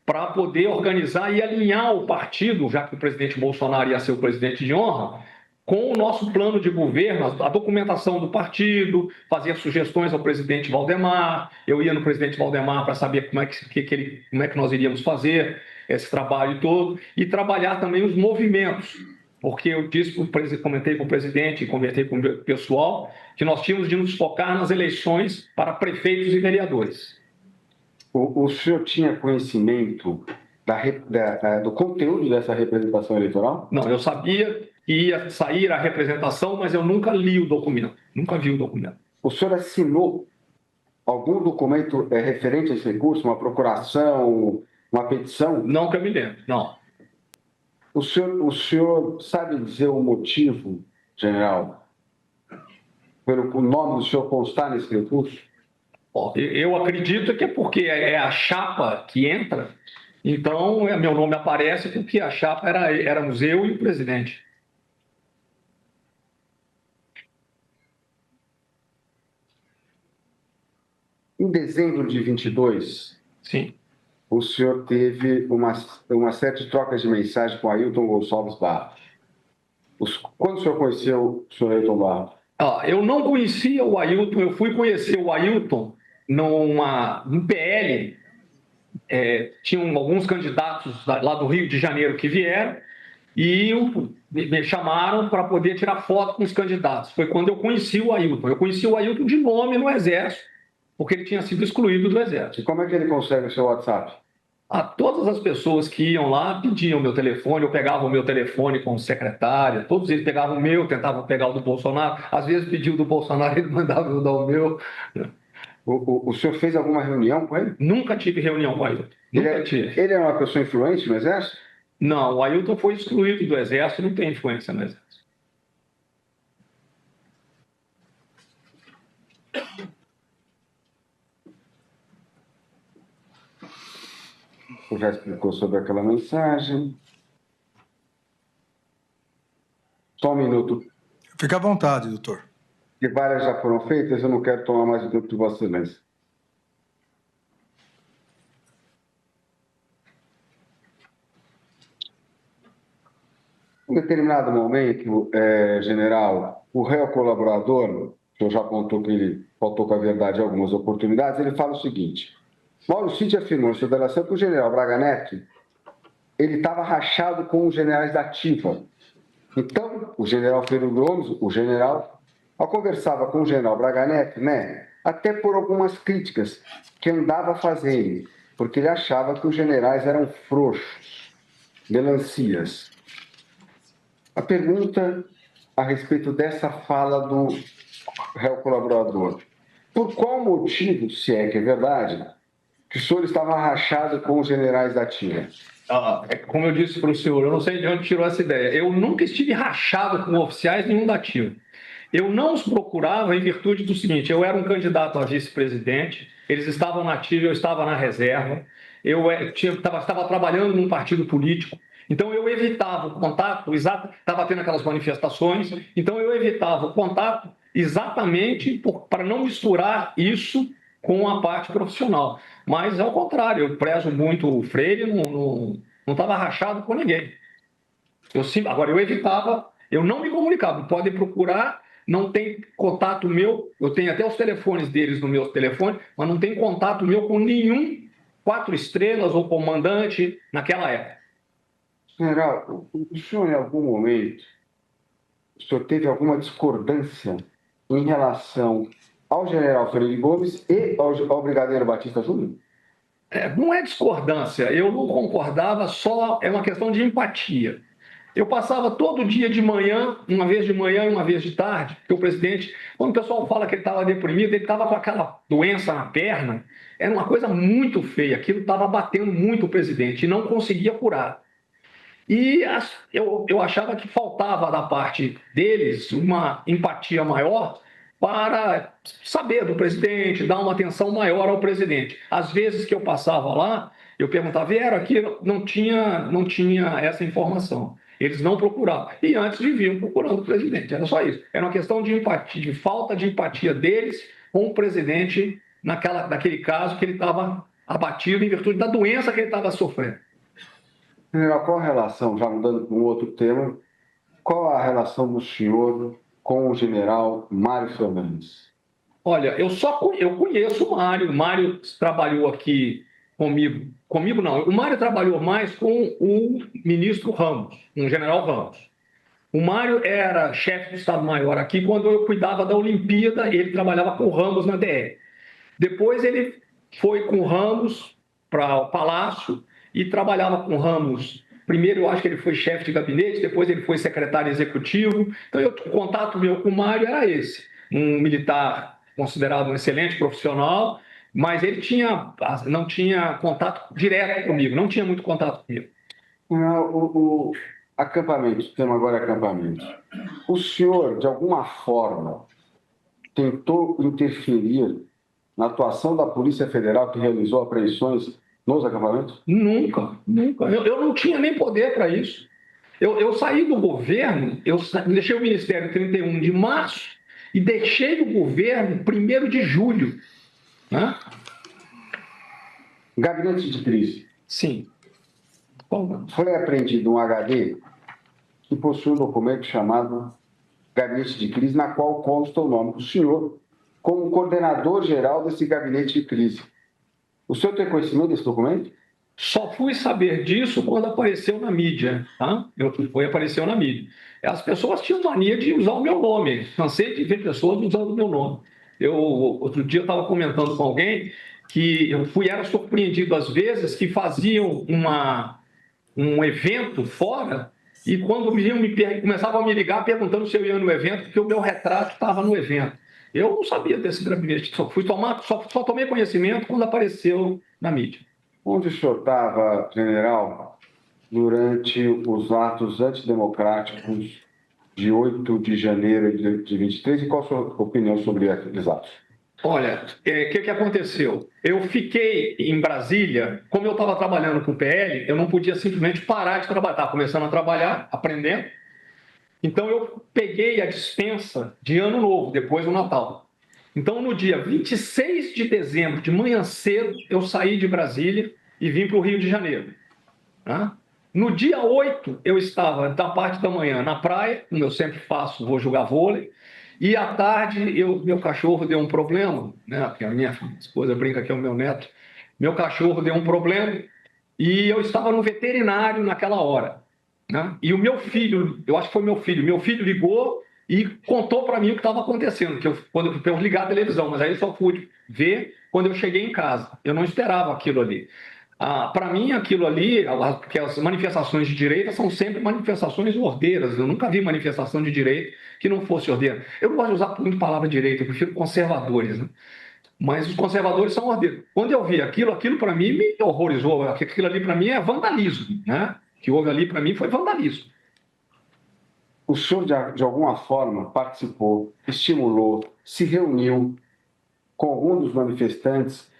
para poder organizar e alinhar o partido, já que o presidente Bolsonaro ia ser o presidente de honra, com o nosso plano de governo, a documentação do partido, fazia sugestões ao presidente Valdemar, eu ia no presidente Valdemar para saber como é que nós iríamos fazer esse trabalho todo, e trabalhar também os movimentos, porque eu comentei com o presidente e conversei com o pessoal, que nós tínhamos de nos focar nas eleições para prefeitos e vereadores. O senhor tinha conhecimento do conteúdo dessa representação eleitoral? Não, eu sabia que ia sair a representação, mas eu nunca li o documento, nunca vi o documento. O senhor assinou algum documento referente a esse recurso, uma procuração, uma petição? Não que eu me lembro, não. O senhor sabe dizer o motivo, general, pelo o nome do senhor constar nesse recurso? Eu acredito que é porque é a chapa que entra, então meu nome aparece porque a chapa éramos eu e o presidente. Em dezembro de 22, sim, o senhor teve uma série de trocas de mensagem com Ailton Gonçalves Barros. Quando o senhor conheceu o senhor Ailton Barros? Eu não conhecia o Ailton, eu fui conhecer o Ailton no PL. Tinham alguns candidatos lá do Rio de Janeiro que vieram e me chamaram para poder tirar foto com os candidatos. Foi quando eu conheci o Ailton. Eu conheci o Ailton de nome no Exército, porque ele tinha sido excluído do Exército. E como é que ele consegue o seu WhatsApp? A todas as pessoas que iam lá pediam meu telefone, eu pegava o meu telefone com o secretário, todos eles pegavam o meu, tentavam pegar o do Bolsonaro, às vezes pediu do Bolsonaro, ele mandava eu dar o meu. O senhor fez alguma reunião com ele? Nunca tive reunião com o Ailton, nunca tive. Ele é uma pessoa influente no Exército? Não, o Ailton foi excluído do Exército, não tem influência no Exército. O já explicou sobre aquela mensagem. Só um minuto. Fica à vontade, doutor. Que várias já foram feitas, eu não quero tomar mais o tempo de Vossa Excelência. Em determinado momento, general, o réu colaborador, o senhor já apontou que ele faltou com a verdade em algumas oportunidades, ele fala o seguinte: Mauro Cid afirmou em sua delação que o general Braga Neto ele estava rachado com os generais da ativa. Então, o general Freire Gomes, o general, ao conversava com o general Braga Neto, né, até por algumas críticas que andava fazendo, porque ele achava que os generais eram frouxos, melancias. A pergunta a respeito dessa fala do réu colaborador: por qual motivo, se é que é verdade, que o senhor estava rachado com os generais da ativa? Como eu disse para o senhor, eu não sei de onde tirou essa ideia. Eu nunca estive rachado com oficiais nenhum da ativa. Eu não os procurava em virtude do seguinte: eu era um candidato a vice-presidente, eles estavam na ativa, eu estava na reserva, eu estava trabalhando num partido político, então eu evitava o contato, estava tendo aquelas manifestações, então eu evitava o contato exatamente para não misturar isso com a parte profissional. Mas, ao contrário, eu prezo muito o Freire, não estava rachado com ninguém. Agora, eu evitava, eu não me comunicava. Podem procurar, não tem contato meu, eu tenho até os telefones deles no meu telefone, mas não tem contato meu com nenhum 4 estrelas ou comandante naquela época. General, o senhor em algum momento, o senhor teve alguma discordância em relação ao general Freire Gomes e ao brigadeiro Batista Júnior? Não é discordância, eu não concordava, só é uma questão de empatia. Eu passava todo dia de manhã, uma vez de manhã e uma vez de tarde, porque o presidente, quando o pessoal fala que ele estava deprimido, ele estava com aquela doença na perna, era uma coisa muito feia, aquilo estava batendo muito o presidente e não conseguia curar. E eu achava que faltava da parte deles uma empatia maior para saber do presidente, dar uma atenção maior ao presidente. Às vezes que eu passava lá, eu perguntava: vieram aqui, não tinha essa informação. Eles não procuravam. E antes viviam procurando o presidente. Era só isso. Era uma questão de empatia, de falta de empatia deles com o presidente naquele caso que ele estava abatido em virtude da doença que ele estava sofrendo. General, qual a relação, já mudando para um outro tema, qual a relação do senhor com o general Mário Fernandes? Olha, eu conheço o Mário. O Mário trabalhou aqui comigo. Comigo não. O Mário trabalhou mais com o ministro Ramos, com o general Ramos. O Mário era chefe do Estado-Maior aqui quando eu cuidava da Olimpíada, ele trabalhava com o Ramos na DR. Depois ele foi com o Ramos para o Palácio e trabalhava com o Ramos. Primeiro eu acho que ele foi chefe de gabinete, depois ele foi secretário executivo. Então o contato meu com o Mário era esse. Um militar considerado um excelente profissional, mas ele não tinha contato direto comigo, não tinha muito contato comigo. O acampamento, o tema agora é acampamento. O senhor, de alguma forma, tentou interferir na atuação da Polícia Federal que realizou apreensões nos acampamentos? Nunca. Eu não tinha nem poder para isso. Eu saí do governo, eu deixei o Ministério em 31 de março e deixei o governo 1º de julho. Né? Gabinete de crise. Sim. Foi apreendido um HD que possui um documento chamado Gabinete de Crise, na qual consta o nome do senhor como coordenador geral desse gabinete de crise. O senhor tem conhecimento desse documento? Só fui saber disso quando apareceu na mídia. Tá? Apareceu na mídia. As pessoas tinham mania de usar o meu nome. Cansei de ver pessoas usando o meu nome. Outro dia eu estava comentando com alguém que era surpreendido às vezes que faziam um evento fora e quando começavam a me ligar perguntando se eu ia no evento, porque o meu retrato estava no evento. Eu não sabia desse gabinete, só tomei conhecimento quando apareceu na mídia. Onde o senhor estava, general, durante os atos antidemocráticos de 8 de janeiro de 23 e qual a sua opinião sobre aqueles atos? Olha, o que aconteceu? Eu fiquei em Brasília, como eu estava trabalhando com o PL, eu não podia simplesmente parar de trabalhar. Estava começando a trabalhar, aprendendo. Então, eu peguei a dispensa de Ano Novo, depois do Natal. Então, no dia 26 de dezembro, de manhã cedo, eu saí de Brasília e vim para o Rio de Janeiro. Tá? No dia 8, eu estava, da parte da manhã, na praia, como eu sempre faço, vou jogar vôlei. E à tarde, meu cachorro deu um problema, né? Porque a minha esposa brinca que é o meu neto. Meu cachorro deu um problema e eu estava no veterinário naquela hora. Né? E o meu filho, eu acho que foi meu filho ligou e contou para mim o que estava acontecendo, quando eu ligar a televisão, mas aí eu só pude ver quando eu cheguei em casa. Eu não esperava aquilo ali. Para mim, aquilo ali, porque as manifestações de direita são sempre manifestações ordeiras. Eu nunca vi manifestação de direita que não fosse ordeira. Eu não gosto de usar muito a palavra direita, eu prefiro conservadores. Né? Mas os conservadores são ordeiros. Quando eu vi aquilo para mim me horrorizou. Aquilo ali para mim é vandalismo. Né? O que houve ali para mim foi vandalismo. O senhor, de alguma forma, participou, estimulou, se reuniu com algum dos manifestantes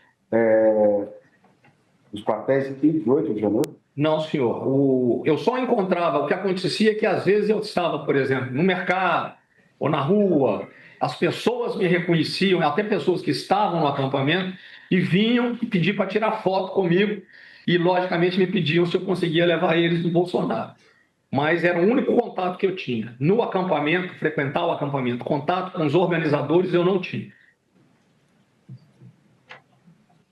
dos quartéis de 8 de janeiro? Não, senhor. Eu só encontrava, o que acontecia é que às vezes eu estava, por exemplo, no mercado ou na rua, as pessoas me reconheciam, até pessoas que estavam no acampamento, e vinham e pediam para tirar foto comigo, e logicamente me pediam se eu conseguia levar eles no Bolsonaro. Mas era o único contato que eu tinha. No acampamento, frequentar o acampamento, contato com os organizadores eu não tinha.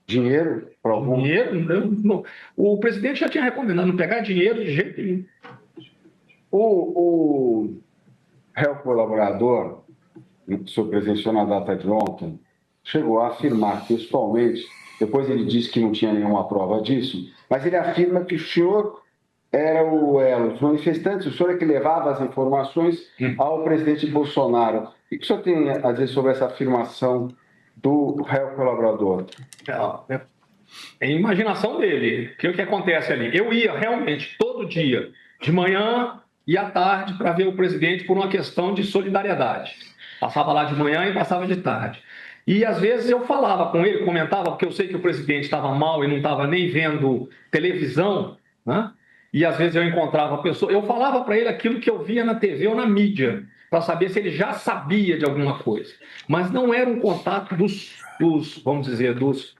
Dinheiro para algum? Dinheiro? Não. O presidente já tinha recomendado não pegar dinheiro de jeito nenhum. O réu colaborador, que o senhor presenciou na data de ontem, chegou a afirmar textualmente, depois ele disse que não tinha nenhuma prova disso, mas ele afirma que o senhor era o elo dos manifestantes, o senhor é que levava as informações ao presidente Bolsonaro. O que o senhor tem a dizer sobre essa afirmação do réu colaborador? É a imaginação dele. O que acontece ali? Eu ia realmente todo dia, de manhã e à tarde, para ver o presidente por uma questão de solidariedade. Passava lá de manhã e passava de tarde. E às vezes eu falava com ele, comentava, porque eu sei que o presidente estava mal e não estava nem vendo televisão, né? E às vezes eu encontrava a pessoa, eu falava para ele aquilo que eu via na TV ou na mídia, para saber se ele já sabia de alguma coisa. Mas não era um contato vamos dizer, dos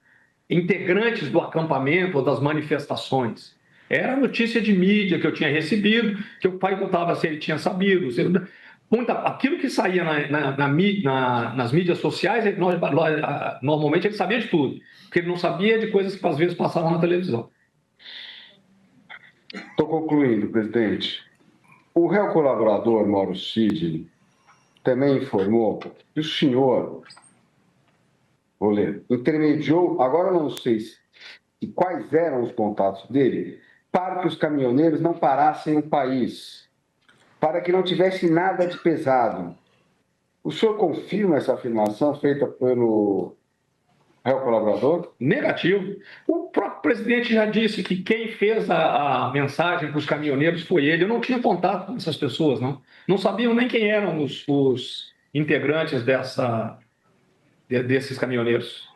integrantes do acampamento ou das manifestações. Era notícia de mídia que eu tinha recebido, que o pai contava se ele tinha sabido. Aquilo que saía nas mídias sociais, normalmente ele sabia de tudo, porque ele não sabia de coisas que às vezes passavam na televisão. Estou concluindo, presidente. O réu colaborador, Mauro Cid, também informou que o senhor, vou ler, intermediou, agora não sei quais eram os contatos dele, para que os caminhoneiros não parassem o país, para que não tivesse nada de pesado. O senhor confirma essa afirmação feita pelo réu colaborador? Negativo. O próprio presidente já disse que quem fez a mensagem para os caminhoneiros foi ele. Eu não tinha contato com essas pessoas, não. Não sabiam nem quem eram os integrantes desses caminhoneiros.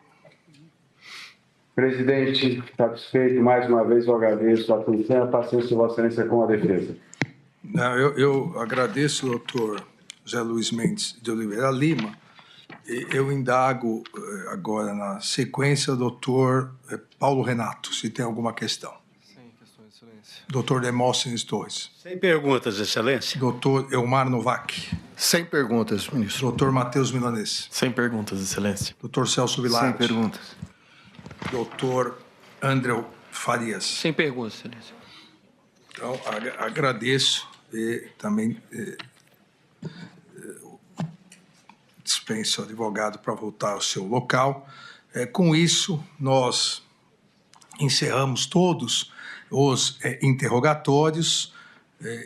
Presidente, satisfeito, mais uma vez eu agradeço a atenção e a paciência de Vossa Excelência com a defesa. Não, eu agradeço, doutor José Luiz Mendes de Oliveira Lima. Eu indago agora, na sequência, o doutor Paulo Renato, se tem alguma questão. Sem questões, Excelência. Doutor Demóstenes Torres. Sem perguntas, Excelência. Doutor Elmar Novak. Sem perguntas, ministro. Doutor Matheus Milanês. Sem perguntas, Excelência. Doutor Celso Vilardi. Sem perguntas. Doutor André Farias. Sem perguntas, Excelência. Então, agradeço e também dispenso o advogado para voltar ao seu local. Com isso, nós encerramos todos os interrogatórios.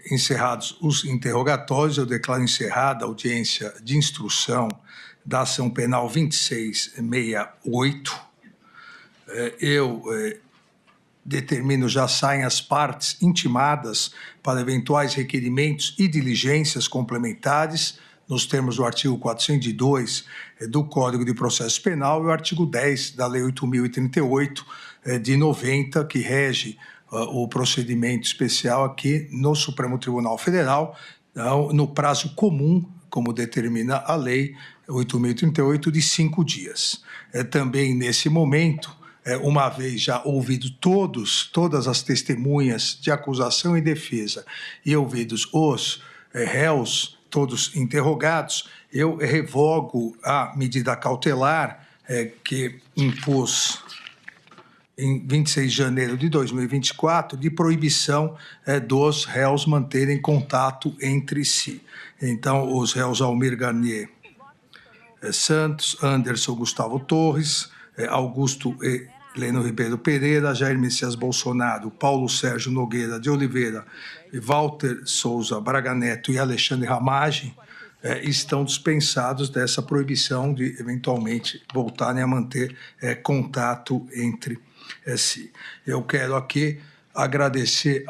Encerrados os interrogatórios, eu declaro encerrada a audiência de instrução da ação penal 2668. Eu determino já saem as partes intimadas para eventuais requerimentos e diligências complementares, nos termos do artigo 402 do Código de Processo Penal e o artigo 10 da Lei 8.038 de 90, que rege o procedimento especial aqui no Supremo Tribunal Federal, no prazo comum, como determina a Lei 8.038, de 5 dias. Também nesse momento, uma vez já ouvido todas as testemunhas de acusação e defesa e ouvidos os réus, todos interrogados, eu revogo a medida cautelar que impus em 26 de janeiro de 2024, de proibição dos réus manterem contato entre si. Então, os réus Almir Garnier Santos, Anderson Gustavo Torres, Augusto Heleno Ribeiro Pereira, Jair Messias Bolsonaro, Paulo Sérgio Nogueira de Oliveira, Walter Souza Braga Neto e Alexandre Ramagem estão dispensados dessa proibição de, eventualmente, voltarem a manter contato entre si. Eu quero aqui agradecer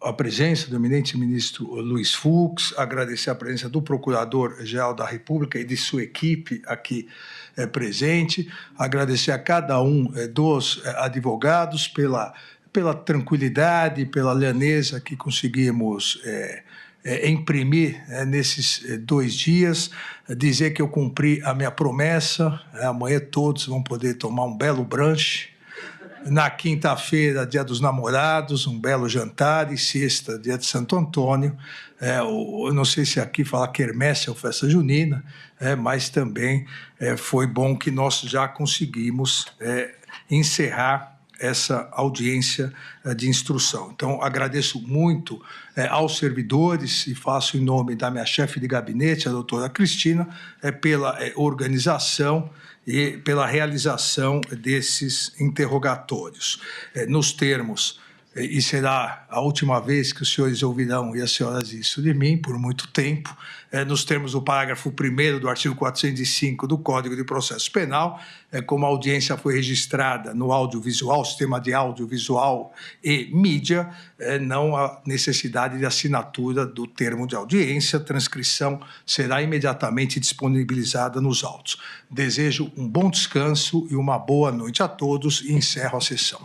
a presença do eminente ministro Luiz Fux, agradecer a presença do Procurador-Geral da República e de sua equipe aqui presente, agradecer a cada um dos advogados pela tranquilidade, pela lhaneza que conseguimos imprimir nesses 2 dias, dizer que eu cumpri a minha promessa, amanhã todos vão poder tomar um belo brunch, na quinta-feira, dia dos namorados, um belo jantar, e sexta, dia de Santo Antônio. Eu não sei se aqui fala quermesse ou festa junina, mas também foi bom que nós já conseguimos encerrar essa audiência de instrução. Então, agradeço muito aos servidores e faço em nome da minha chefe de gabinete, a doutora Cristina, pela organização e pela realização desses interrogatórios. Nos termos, e será a última vez que os senhores ouvirão e as senhoras isso de mim, por muito tempo, nos termos do parágrafo 1º do artigo 405 do Código de Processo Penal, como a audiência foi registrada no audiovisual, sistema de audiovisual e mídia, não há necessidade de assinatura do termo de audiência, transcrição será imediatamente disponibilizada nos autos. Desejo um bom descanso e uma boa noite a todos e encerro a sessão.